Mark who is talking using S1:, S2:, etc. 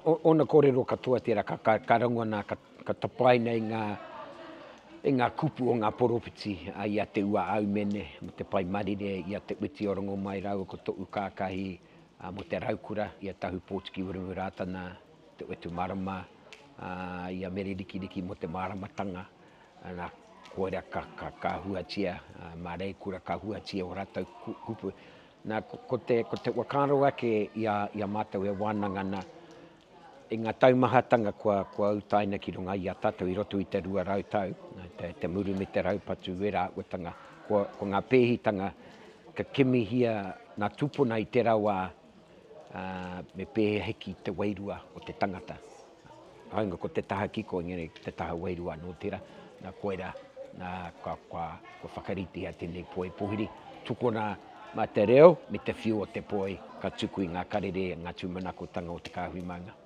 S1: Ona kōrero katoa tērā ka rangoa nā ka tapai nei ngā kupu o ngā poropiti i a te ua au mene mo te pai marire i a te uti o rongo mai rau ko tō ukākahi mo te raukura i a tahu pōtiki urimu rātana te uetu marama i a mere riki mo te maramatanga nā koera ka huatia mā reikura ka huatia o rātau kupu. Nā ko te wakaro ake i a mātau e wānangana i ngā taumahatanga kua utaina ki runga i a tātou i roto i te rua rautau, te muru me te raupatu wera uatanga, ko ngā pēhitanga ka kimihia ngā tupuna i te rawa me pēheki te wairua o te tangata. Haunga ko te taha kiko ngere te taha wairua no tira, nā koera, nā kua whakariti a tēnei poi pohiri, tukona mā te reo me te whiu o te poi, ka tuku i ngā karere, ngā tūmanakotanga o Te Kāhui Maunga.